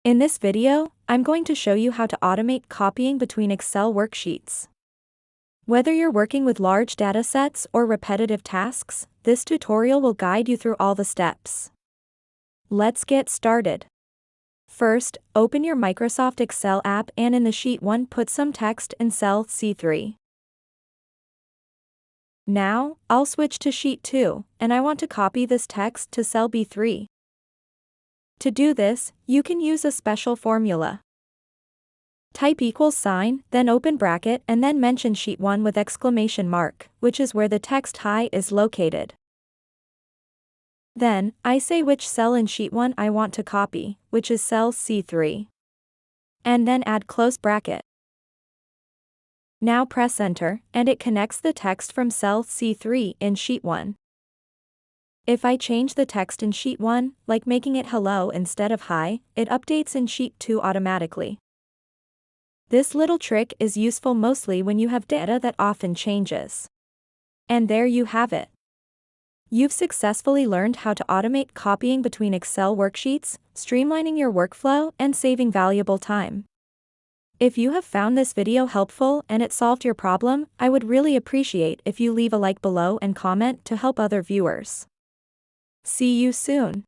In this video, I'm going to show you how to automate copying between Excel worksheets. Whether you're working with large data sets or repetitive tasks, this tutorial will guide you through all the steps. Let's get started. First, open your Microsoft Excel app and in the Sheet 1 put some text in cell C3. Now, I'll switch to Sheet 2, and I want to copy this text to cell B3. To do this, you can use a special formula. Type =, then open bracket and then mention Sheet 1 with exclamation mark, which is where the text "Hi" is located. Then, I say which cell in Sheet 1 I want to copy, which is cell C3. And then add close bracket. Now press Enter, and it connects the text from cell C3 in Sheet 1. If I change the text in Sheet 1, like making it "Hello" instead of "Hi," it updates in Sheet 2 automatically. This little trick is useful mostly when you have data that often changes. And there you have it. You've successfully learned how to automate copying between Excel worksheets, streamlining your workflow and saving valuable time. If you have found this video helpful and it solved your problem, I would really appreciate if you leave a like below and comment to help other viewers. See you soon.